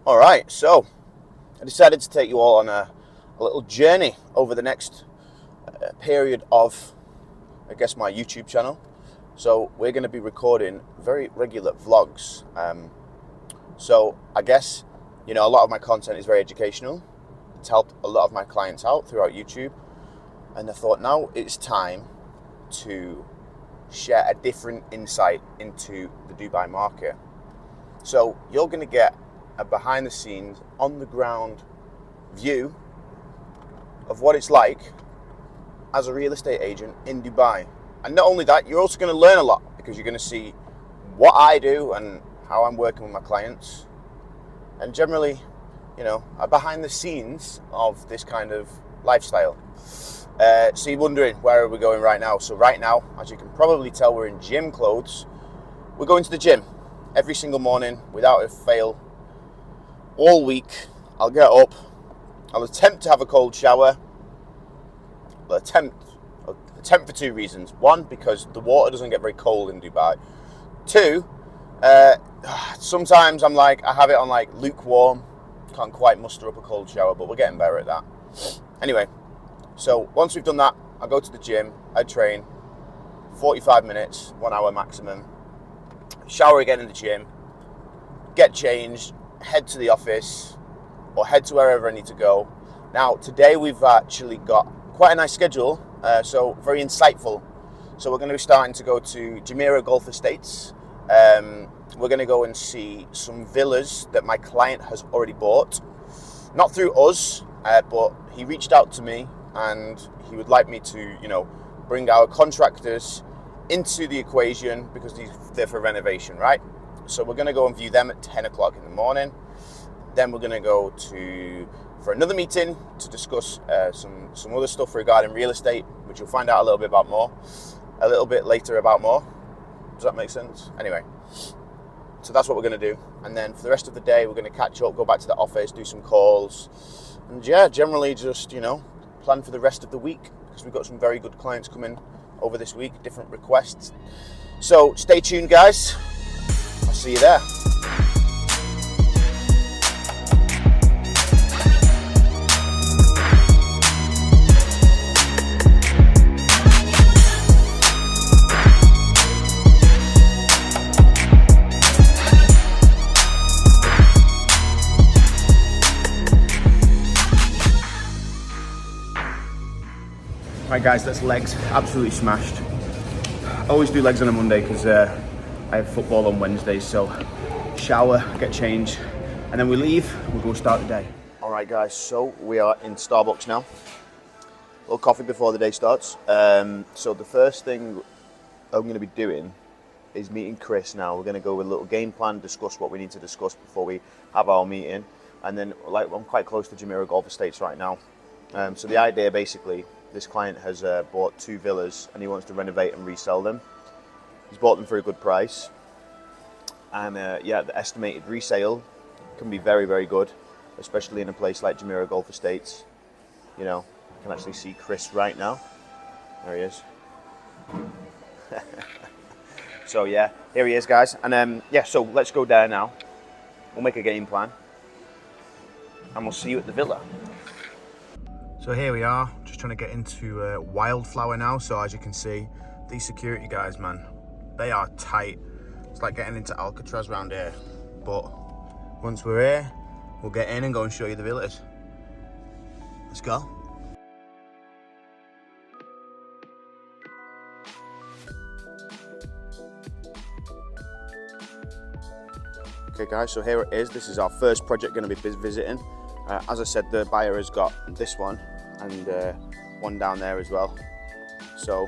All right, so I decided to take you all on a little journey over the next period of, I guess, my YouTube channel. So we're going to be recording very regular vlogs. So I guess, a lot of my content is very educational. It's helped a lot of my clients out throughout YouTube. And I thought now it's time to share a different insight into the Dubai market. So you're going to get a behind the scenes, on the ground view of what it's like as a real estate agent in Dubai. And not only that, you're also going to learn a lot because you're going to see what I do and how I'm working with my clients. And generally, a behind the scenes of this kind of lifestyle. So you're wondering, where are we going right now? So right now, as you can probably tell, we're in gym clothes. We're going to the gym every single morning without a fail. All week, I'll get up, I'll attempt to have a cold shower. I'll attempt for two reasons. One, because the water doesn't get very cold in Dubai. Two, sometimes I have it on lukewarm. Can't quite muster up a cold shower, but we're getting better at that. Anyway, so once we've done that, I'll go to the gym, I train, 45 minutes, 1 hour maximum. Shower again in the gym, get changed, head to the office or head to wherever I need to go. Now today we've actually got quite a nice schedule, so very insightful. So we're going to be starting to go to Jumeirah Golf Estates. We're going to go and see some villas that my client has already bought, not through us, but he reached out to me and he would like me to bring our contractors into the equation because they're for renovation, right? So we're going to go and view them at 10 o'clock in the morning. Then we're going to go for another meeting to discuss some other stuff regarding real estate, which you'll find out a little bit later about more. Does that make sense? Anyway, so that's what we're going to do. And then for the rest of the day, we're going to catch up, go back to the office, do some calls. And generally just, plan for the rest of the week because we've got some very good clients coming over this week, different requests. So stay tuned, guys. I'll see you there. Right guys, that's legs, absolutely smashed. I always do legs on a Monday because I have football on Wednesdays, so shower, get changed, and then we leave, we'll go start the day. All right guys, so we are in Starbucks now. A little coffee before the day starts. So the first thing I'm going to be doing is meeting Chris now. We're going to go with a little game plan, discuss what we need to discuss before we have our meeting. And then I'm quite close to Jumeirah Golf Estates right now. So the idea basically, this client has bought 2 villas and he wants to renovate and resell them. He's bought them for a good price. And the estimated resale can be very, very good, especially in a place like Jumeirah Golf Estates. I can actually see Chris right now. There he is. So yeah, here he is, guys. And so let's go there now. We'll make a game plan. And we'll see you at the villa. So here we are, just trying to get into Wildflower now. So as you can see, these security guys, man, they are tight. It's like getting into Alcatraz around here. But once we're here, we'll get in and go and show you the villas. Let's go. Okay guys, so here it is. This is our first project going to be visiting. As I said, the buyer has got this one and one down there as well. So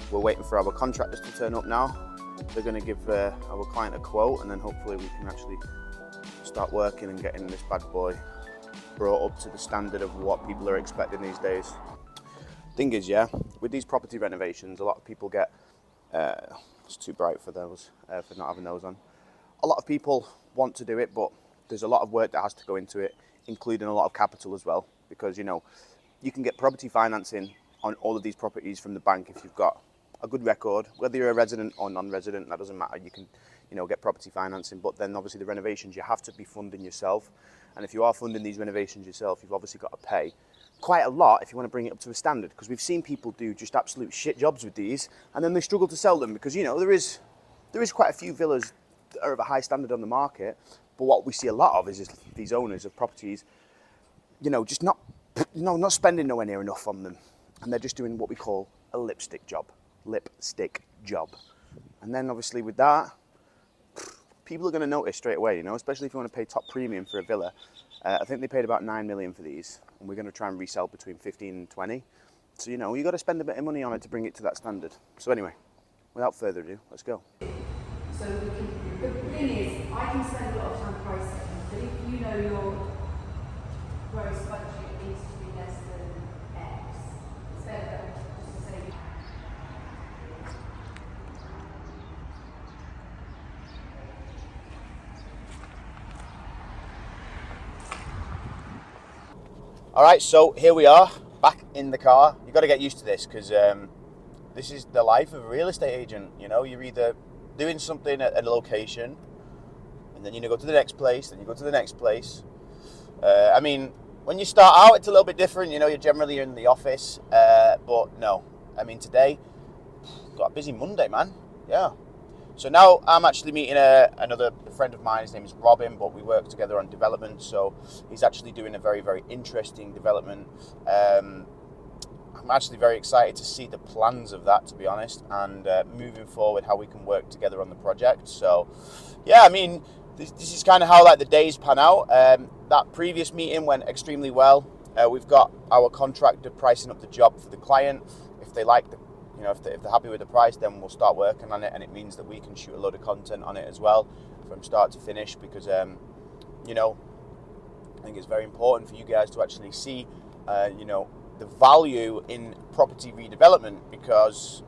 we're waiting for our contractors to turn up now. They're going to give our client a quote and then hopefully we can actually start working and getting this bad boy brought up to the standard of what people are expecting these days. Thing is, with these property renovations, a lot of people get, it's too bright for those, for not having those on. A lot of people want to do it, but there's a lot of work that has to go into it, including a lot of capital as well, because you can get property financing on all of these properties from the bank if you've got a good record, whether you're a resident or non-resident, that doesn't matter. get property financing. But then obviously the renovations, you have to be funding yourself. And if you are funding these renovations yourself, you've obviously got to pay quite a lot if you want to bring it up to a standard, because we've seen people do just absolute shit jobs with these and then they struggle to sell them because, there is quite a few villas that are of a high standard on the market. But what we see a lot of is these owners of properties, just not spending nowhere near enough on them. And they're just doing what we call a lipstick job. And then obviously with that, people are going to notice straight away, especially if you want to pay top premium for a villa. I think they paid about 9 million for these, and we're going to try and resell between 15 and 20. So, you got to spend a bit of money on it to bring it to that standard. So anyway, without further ado, let's go. So the thing is, I can spend a lot of time pricing, but if you know your gross budget needs to be less than X, it's better just to say. All right, so here we are, back in the car. You've got to get used to this because this is the life of a real estate agent. You're either doing something at a location, and then you go to the next place, then you go to the next place. When you start out, it's a little bit different. You're generally in the office, but no. Today, got a busy Monday, man. Yeah. So now I'm actually meeting another friend of mine. His name is Robin, but we work together on development. So he's actually doing a very, very interesting development. I'm actually very excited to see the plans of that, to be honest, and moving forward, how we can work together on the project. So, yeah, this is kind of how the days pan out. That previous meeting went extremely well. We've got our contractor pricing up the job for the client. If they like if they're happy with the price, then we'll start working on it, and it means that we can shoot a load of content on it as well from start to finish, because I think it's very important for you guys to actually see the value in property redevelopment, because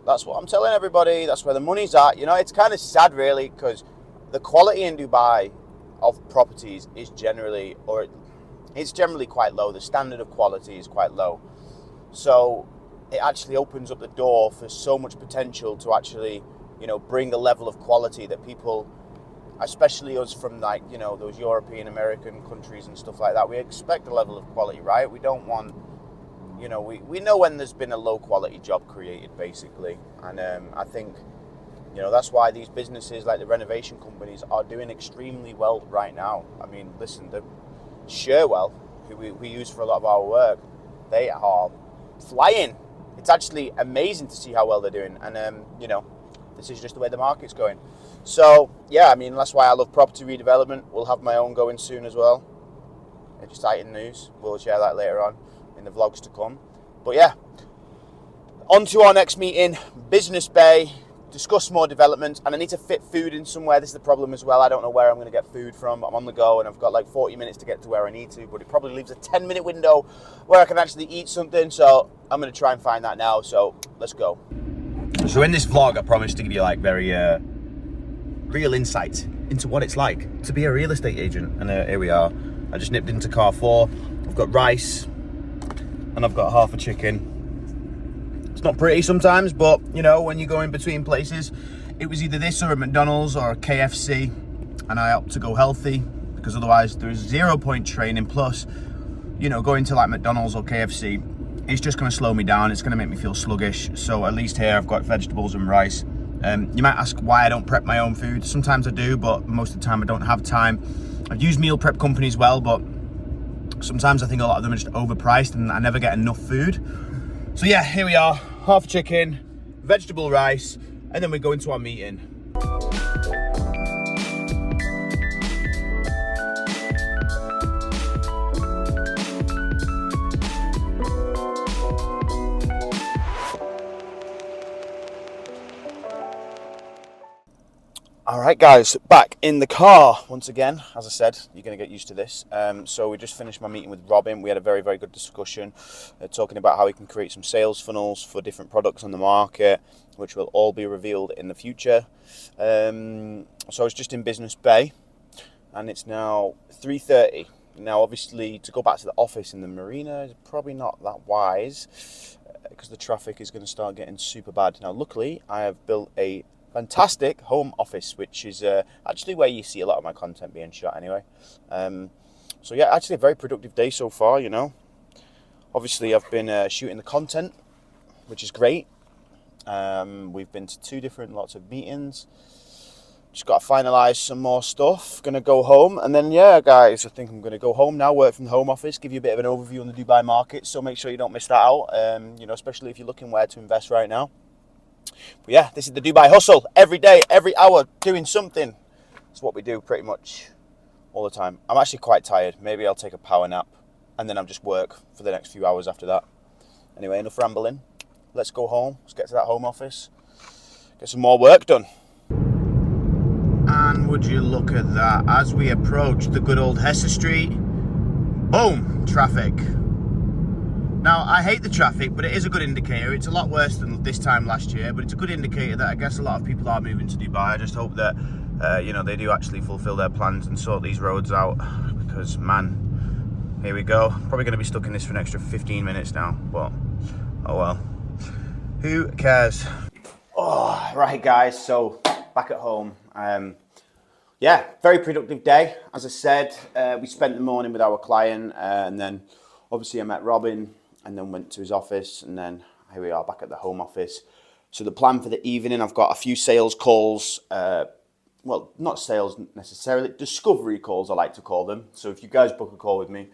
that's what I'm telling everybody. That's where the money's at. It's kind of sad, really, because the quality in Dubai of properties is generally quite low. The standard of quality is quite low. So it actually opens up the door for so much potential to actually, bring a level of quality that people, especially us from those European American countries and stuff like that, we expect a level of quality, right? We don't want, we know when there's been a low quality job created, basically. And I think, that's why these businesses like the renovation companies are doing extremely well right now. Listen, the Sherwell, who we use for a lot of our work, they are flying. It's actually amazing to see how well they're doing. And, this is just the way the market's going. So, yeah, that's why I love property redevelopment. We'll have my own going soon as well. Exciting news. We'll share that later on in the vlogs to come. But, yeah, on to our next meeting, Business Bay. Discuss more development, and I need to fit food in somewhere. This is the problem as well. I don't know where I'm going to get food from. I'm on the go, and I've got 40 minutes to get to where I need to, but it probably leaves a 10-minute window where I can actually eat something, so I'm going to try and find that now, so let's go. So in this vlog, I promised to give you very real insight into what it's like to be a real estate agent, and here we are. I just nipped into Carrefour. I've got rice, and I've got half a chicken. It's not pretty sometimes, but when you go in between places, it was either this or a McDonald's or a KFC, and I opt to go healthy because otherwise there's 0 point training. Plus, going to McDonald's or KFC, it's just going to slow me down. It's going to make me feel sluggish. So at least here I've got vegetables and rice. You might ask why I don't prep my own food. Sometimes I do, but most of the time I don't have time. I've used meal prep companies well, but sometimes I think a lot of them are just overpriced and I never get enough food. So yeah, here we are, half chicken, vegetable rice, and then we go into our meeting. All right, guys, back in the car once again. As I said, you're going to get used to this. So we just finished my meeting with Robin. We had a very, very good discussion talking about how we can create some sales funnels for different products on the market, which will all be revealed in the future. So I was just in Business Bay, and it's now 3:30. Now, obviously, to go back to the office in the marina is probably not that wise because the traffic is going to start getting super bad. Now, luckily, I have built a fantastic home office, which is actually where you see a lot of my content being shot anyway. So yeah, actually a very productive day so far, you know. Obviously I've been shooting the content, which is great. We've been to 2 different lots of meetings. Just got to finalise some more stuff. Gonna go home, and then yeah, guys, I think I'm gonna go home now. Work from the home office. Give you a bit of an overview on the Dubai market. So make sure you don't miss that out. You know, especially if you're looking where to invest right now. But yeah, this is the Dubai hustle. Every day, every hour, doing something. It's what we do pretty much all the time. I'm actually quite tired. Maybe I'll take a power nap, and then I'll just work for the next few hours after that. Anyway, enough rambling. Let's go home. Let's get to that home office. Get some more work done. And would you look at that, as we approach the good old Hesse Street, boom, traffic. Now, I hate the traffic, but it is a good indicator. It's a lot worse than this time last year, but it's a good indicator that I guess a lot of people are moving to Dubai. I just hope that, you know, they do actually fulfill their plans and sort these roads out, because, man, here we go. Probably going to be stuck in this for an extra 15 minutes now, but, oh well. Who cares? Oh, right, guys, so back at home. Yeah, very productive day. As I said, we spent the morning with our client, and then obviously I met Robin, and then went to his office, and then here we are back at the home office. So the plan for the evening, I've got a few sales calls, well, not sales necessarily, discovery calls I like to call them. So if you guys book a call with me,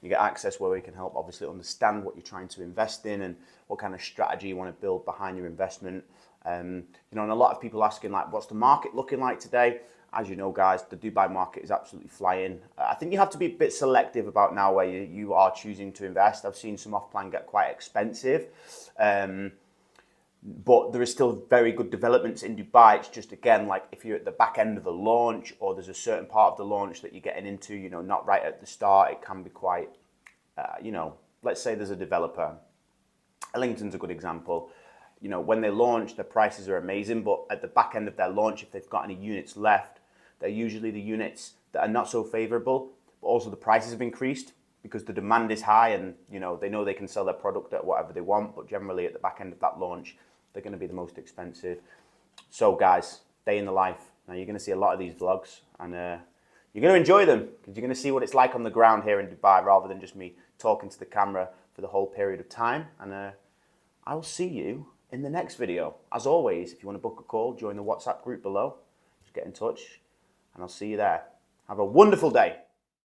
you get access where we can help obviously understand what you're trying to invest in and what kind of strategy you want to build behind your investment. You know, and a lot of people asking like, what's the market looking like today? As you know, guys, the Dubai market is absolutely flying. I think you have to be a bit selective about now where you are choosing to invest. I've seen some off-plan get quite expensive, but there is still very good developments in Dubai. It's just, again, like if you're at the back end of a launch, or there's a certain part of the launch that you're getting into, you know, not right at the start, it can be quite, you know, let's say there's a developer. Ellington's a good example. You know, when they launch, the prices are amazing, but at the back end of their launch, if they've got any units left, they're usually the units that are not so favorable, but also the prices have increased because the demand is high, and you know they can sell their product at whatever they want, but generally at the back end of that launch, they're going to be the most expensive. So guys, day in the life. Now you're going to see a lot of these vlogs, and you're going to enjoy them because you're going to see what it's like on the ground here in Dubai, rather than just me talking to the camera for the whole period of time. And I will see you in the next video. As always, if you want to book a call, join the WhatsApp group below. Just get in touch, and I'll see you there. Have a wonderful day.